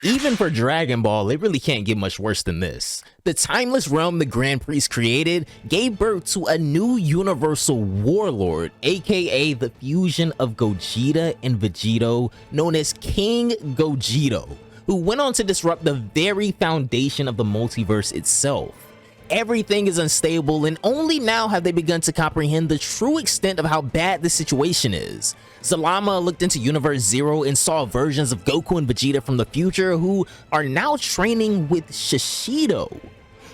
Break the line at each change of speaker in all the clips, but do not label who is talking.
Even for Dragon Ball, it really can't get much worse than this. The timeless realm the Grand Priest created gave birth to a new universal warlord, aka the fusion of Gogeta and Vegito, known as King Gogito, who went on to disrupt the very foundation of the multiverse itself. Everything is unstable, and only now have they begun to comprehend the true extent of how bad the situation is. Zalama looked into Universe Zero and saw versions of Goku and Vegeta from the future who are now training with Shishido.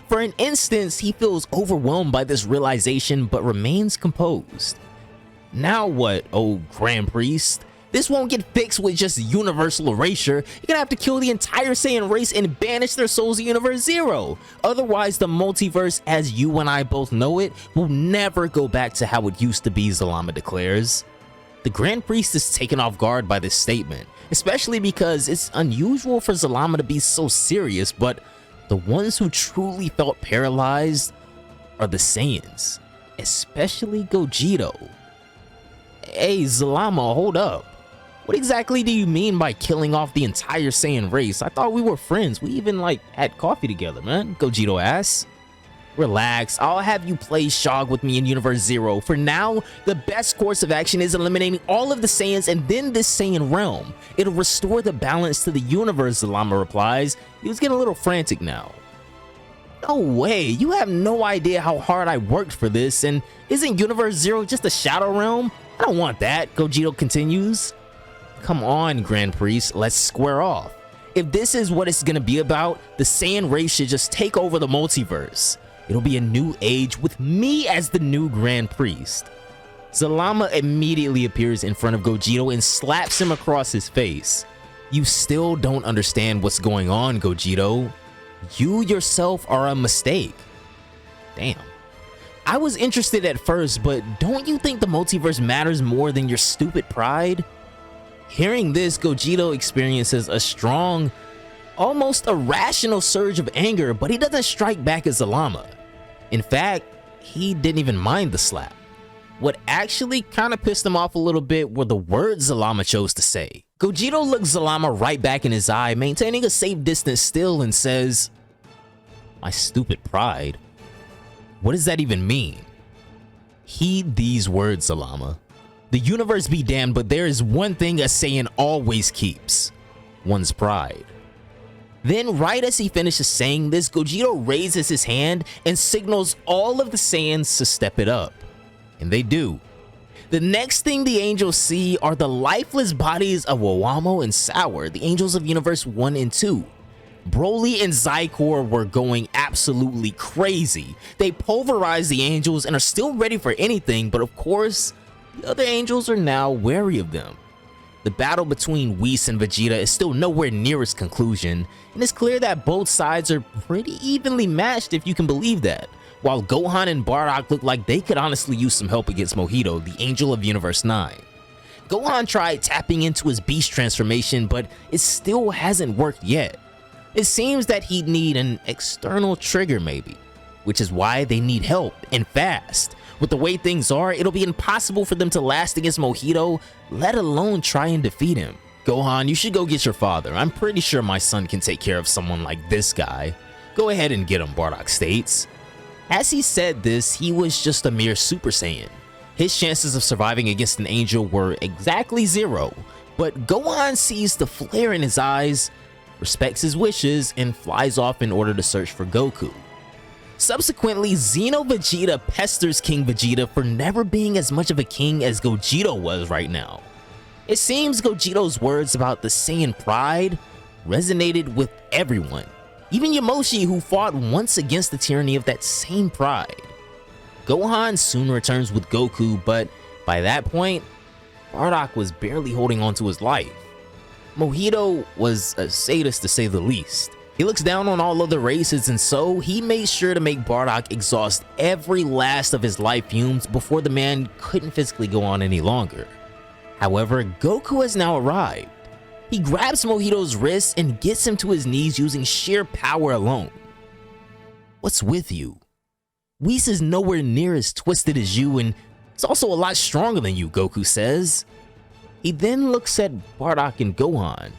For an instant, he feels overwhelmed by this realization but remains composed. Now what, oh Grand Priest? This won't get fixed with just universal erasure. You're gonna have to kill the entire Saiyan race and banish their souls to Universe Zero. Otherwise, the multiverse, as you and I both know it, will never go back to how it used to be, Zalama declares. The Grand Priest is taken off guard by this statement, especially because it's unusual for Zalama to be so serious, but the ones who truly felt paralyzed are the Saiyans, especially Gogito. Hey Zalama, hold up. What exactly do you mean by killing off the entire Saiyan race? I thought we were friends. We even had coffee together, man. Gogito asks. Relax, I'll have you play Shog with me in Universe Zero. For now, the best course of action is eliminating all of the Saiyans and then this Saiyan realm. It'll restore the balance to the universe, Zalama replies. He was getting a little frantic now. No way, you have no idea how hard I worked for this, and isn't Universe Zero just a shadow realm? I don't want that, Gogito continues. Come on, Grand Priest, let's square off. If this is what it's gonna be about, the Saiyan race should just take over the multiverse. It'll be a new age with me as the new Grand Priest. Zalama immediately appears in front of Gogito and slaps him across his face. You still don't understand what's going on, Gogito. You yourself are a mistake. Damn. I was interested at first, but don't you think the multiverse matters more than your stupid pride? Hearing this, Gogito experiences a strong, almost irrational surge of anger, but he doesn't strike back at Zalama. In fact, he didn't even mind the slap. What actually kind of pissed him off a little bit were the words Zalama chose to say. Gogito looks Zalama right back in his eye, maintaining a safe distance still, and says, "My stupid pride? What does that even mean?" Heed these words, Zalama. The universe be damned, but there is one thing a Saiyan always keeps: one's pride. Then, right as he finishes saying this, Gogito raises his hand and signals all of the Saiyans to step it up. And they do. The next thing the angels see are the lifeless bodies of Wawamo and Sour, the angels of Universe 1 and 2. Broly and Zycor were going absolutely crazy. They pulverized the angels and are still ready for anything, but of course, the other angels are now wary of them. The battle between Whis and Vegeta is still nowhere near its conclusion, and it's clear that both sides are pretty evenly matched, if you can believe that. While Gohan and Bardock look like they could honestly use some help against Mojito, the angel of Universe 9. Gohan tried tapping into his beast transformation, but it still hasn't worked yet. It seems that he'd need an external trigger maybe, which is why they need help, and fast. With the way things are, it'll be impossible for them to last against Mojito, let alone try and defeat him. Gohan, you should go get your father. I'm pretty sure my son can take care of someone like this guy. Go ahead and get him, Bardock states. As he said this, he was just a mere Super Saiyan. His chances of surviving against an angel were exactly 0, but Gohan sees the flare in his eyes, respects his wishes, and flies off in order to search for Goku. Subsequently, Xeno Vegeta pesters King Vegeta for never being as much of a king as Gogito was right now. It seems Gogito's words about the Saiyan pride resonated with everyone, even Yamoshi, who fought once against the tyranny of that same pride. Gohan soon returns with Goku, but by that point, Bardock was barely holding on to his life. Mojito was a sadist to say the least. He looks down on all other races, and so he made sure to make Bardock exhaust every last of his life fumes before the man couldn't physically go on any longer. However, Goku has now arrived. He grabs Mojito's wrist and gets him to his knees using sheer power alone. What's with you? Whis is nowhere near as twisted as you, and it's also a lot stronger than you, Goku says. He then looks at Bardock and Gohan.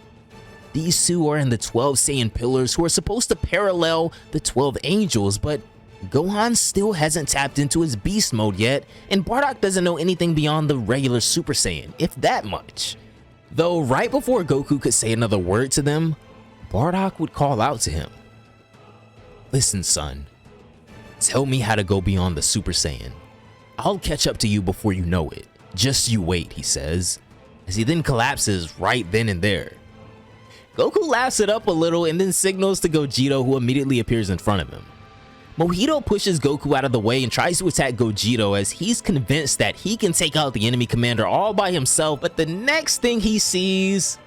these two are in the 12 Saiyan pillars who are supposed to parallel the 12 angels, but Gohan still hasn't tapped into his beast mode yet, and Bardock doesn't know anything beyond the regular Super Saiyan, if that much. Though right before Goku could say another word to them, Bardock would call out to him. "Listen, son. Tell me how to go beyond the Super Saiyan. I'll catch up to you before you know it. Just you wait," he says, as he then collapses right then and there. Goku laughs it up a little and then signals to Gogito, who immediately appears in front of him. Mojito pushes Goku out of the way and tries to attack Gogito as he's convinced that he can take out the enemy commander all by himself, but the next thing he sees,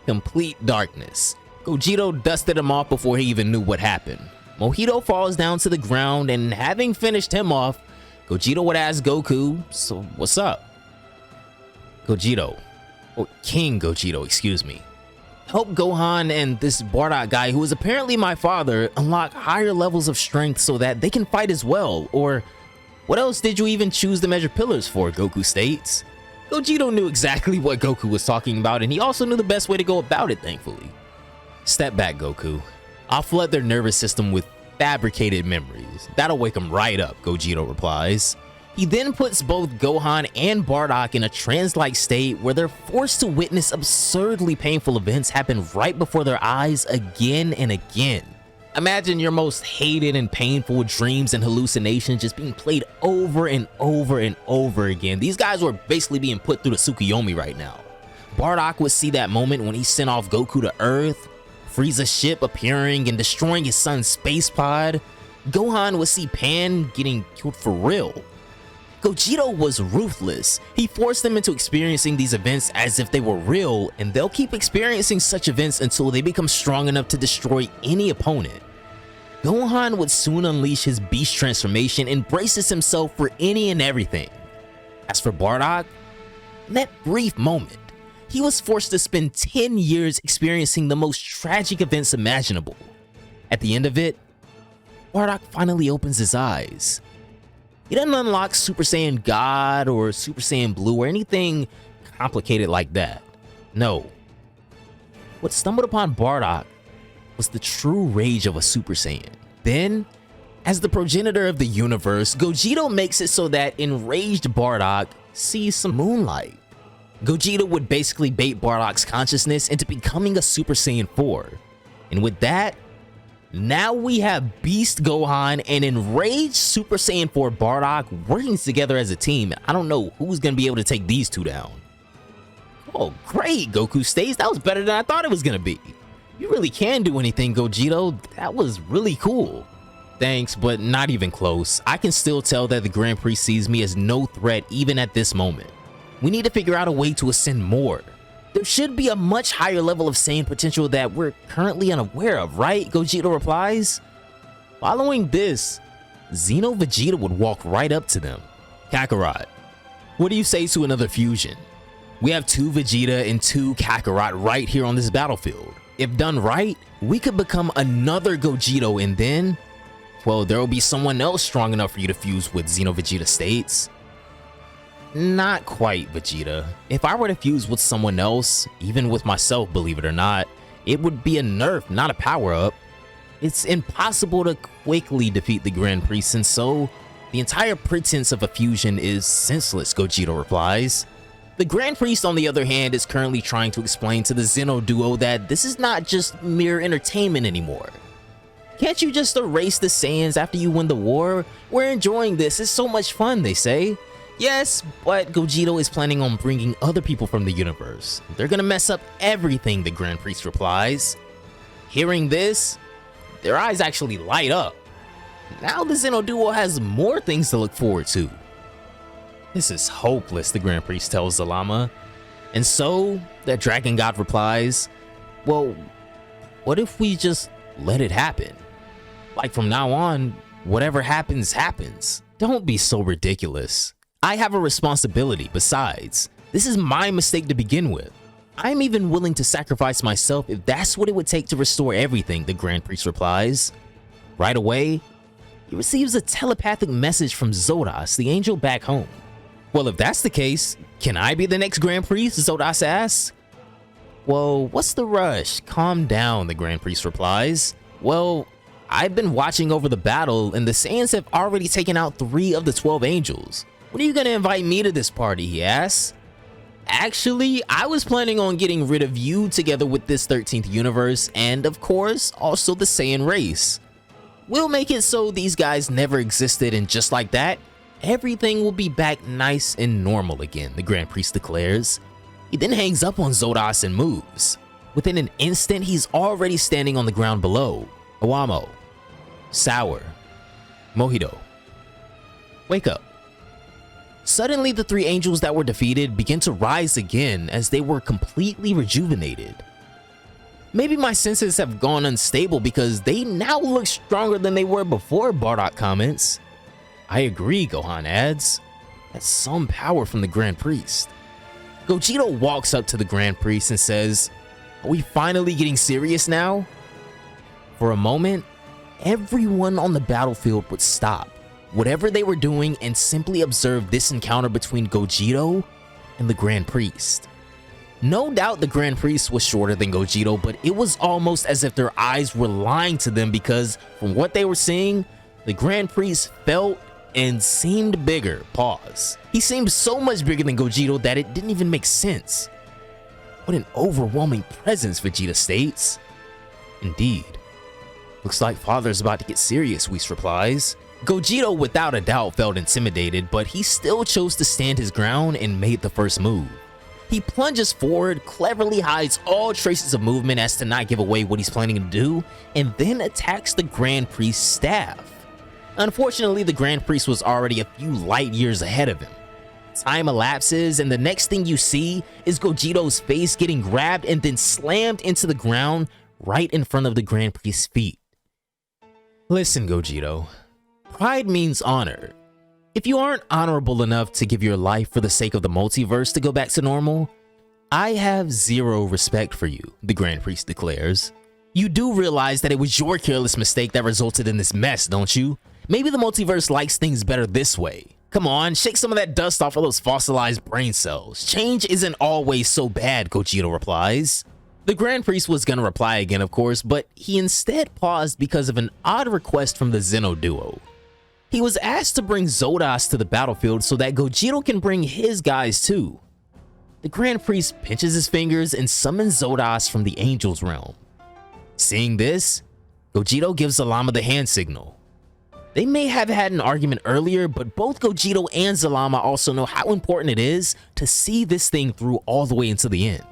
complete darkness. Gogito dusted him off before he even knew what happened. Mojito falls down to the ground, and having finished him off, Gogito would ask Goku, "So what's up?" Gogito, or King Gogito, excuse me, help Gohan and this Bardock guy, who is apparently my father, unlock higher levels of strength so that they can fight as well. Or what else did you even choose to measure pillars for, Goku states. Gogito knew exactly what Goku was talking about, and he also knew the best way to go about it, thankfully. "Step back, Goku. I'll flood their nervous system with fabricated memories. That'll wake them right up," Gogito replies. He then puts both Gohan and Bardock in a trance-like state where they're forced to witness absurdly painful events happen right before their eyes again and again. Imagine your most hated and painful dreams and hallucinations just being played over and over and over again. These guys were basically being put through the Tsukuyomi right now. Bardock would see that moment when he sent off Goku to Earth, Frieza's ship appearing and destroying his son's space pod. Gohan would see Pan getting killed for real. Gogito was ruthless. He forced them into experiencing these events as if they were real, and they'll keep experiencing such events until they become strong enough to destroy any opponent. Gohan would soon unleash his beast transformation and braces himself for any and everything. As for Bardock, in that brief moment, he was forced to spend 10 years experiencing the most tragic events imaginable. At the end of it, Bardock finally opens his eyes. He doesn't unlock Super Saiyan God or Super Saiyan Blue or anything complicated like that. No. What stumbled upon Bardock was the true rage of a Super Saiyan. Then, as the progenitor of the universe, Gogito makes it so that enraged Bardock sees some moonlight. Gogito would basically bait Bardock's consciousness into becoming a Super Saiyan 4. And with that, now we have Beast Gohan and enraged Super Saiyan 4 Bardock working together as a team. I don't know who's going to be able to take these two down. "Oh, great," Goku states. "That was better than I thought it was going to be. You really can do anything, Gogito. That was really cool." "Thanks, but not even close. I can still tell that the Grand Prix sees me as no threat even at this moment. We need to figure out a way to ascend more. There should be a much higher level of Saiyan potential that we're currently unaware of, right?" Gogito replies. Following this, Xeno Vegeta would walk right up to them. "Kakarot, what do you say to another fusion? We have 2 Vegeta and 2 Kakarot right here on this battlefield. If done right, we could become another Gogito, and then, well, there will be someone else strong enough for you to fuse with," Xeno Vegeta states. "Not quite, Vegeta. If I were to fuse with someone else, even with myself, believe it or not, it would be a nerf, not a power-up. It's impossible to quickly defeat the Grand Priest, and so the entire pretense of a fusion is senseless," Gogito replies. The Grand Priest, on the other hand, is currently trying to explain to the Xeno duo that this is not just mere entertainment anymore. "Can't you just erase the Saiyans after you win the war? We're enjoying this, it's so much fun," they say. "Yes, but Gogito is planning on bringing other people from the universe. They're gonna mess up everything," the Grand Priest replies. Hearing this, their eyes actually light up. Now the Xeno duo has more things to look forward to. "This is hopeless," the Grand Priest tells Zalama. And so, the Dragon God replies, "Well, what if we just let it happen? Like from now on, whatever happens, happens. Don't be so ridiculous. I have a responsibility. Besides, this is my mistake to begin with. I'm even willing to sacrifice myself if that's what it would take to restore everything," the Grand Priest replies. Right away, he receives a telepathic message from Zodas, the angel back home. "Well, if that's the case, can I be the next Grand Priest?" Zodas asks. Well, what's the rush? Calm down, the Grand Priest replies. Well, I've been watching over the battle and the Saiyans have already taken out 3 of the 12 angels. When are you gonna invite me to this party, he asks. Actually, I was planning on getting rid of you together with this 13th universe and, of course, also the Saiyan race. We'll make it so these guys never existed, and just like that, everything will be back nice and normal again, the Grand Priest declares. He then hangs up on Zodas and moves. Within an instant, he's already standing on the ground below. Awamo, Sour, Mojito, wake up. Suddenly, the 3 angels that were defeated begin to rise again as they were completely rejuvenated. Maybe my senses have gone unstable because they now look stronger than they were before, Bardock comments. I agree, Gohan adds. That's some power from the Grand Priest. Gogito walks up to the Grand Priest and says, are we finally getting serious now? For a moment, everyone on the battlefield would stop whatever they were doing and simply observe this encounter between Gogito and the Grand Priest. No doubt the Grand Priest was shorter than Gogito, but it was almost as if their eyes were lying to them because from what they were seeing, the Grand Priest felt and seemed bigger. Pause. He seemed so much bigger than Gogito that it didn't even make sense. What an overwhelming presence, Vegeta states. Indeed. Looks like Father's about to get serious, Whis replies. Gogito without a doubt felt intimidated, but he still chose to stand his ground and made the first move. He plunges forward, cleverly hides all traces of movement as to not give away what he's planning to do, and then attacks the Grand Priest's staff. Unfortunately, the Grand Priest was already a few light years ahead of him. Time elapses, and the next thing you see is Gogito's face getting grabbed and then slammed into the ground right in front of the Grand Priest's feet. Listen, Gogito. Pride means honor. If you aren't honorable enough to give your life for the sake of the multiverse to go back to normal, I have zero respect for you, the Grand Priest declares. You do realize that it was your careless mistake that resulted in this mess, don't you? Maybe the multiverse likes things better this way. Come on, shake some of that dust off of those fossilized brain cells. Change isn't always so bad, Gogito replies. The Grand Priest was gonna reply again, of course, but he instead paused because of an odd request from the Zeno duo. He was asked to bring Zodas to the battlefield so that Gogito can bring his guys too. The Grand Priest pinches his fingers and summons Zodas from the Angel's realm. Seeing this, Gogito gives Zalama the hand signal. They may have had an argument earlier, but both Gogito and Zalama also know how important it is to see this thing through all the way until the end.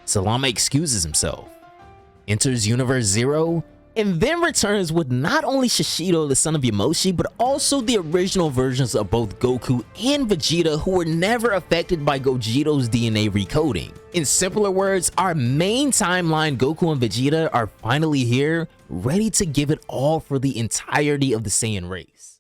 Zalama excuses himself, enters Universe Zero, and then returns with not only Shishido, the son of Yamoshi, but also the original versions of both Goku and Vegeta who were never affected by Gogito's DNA recoding. In simpler words, our main timeline Goku and Vegeta are finally here, ready to give it all for the entirety of the Saiyan race.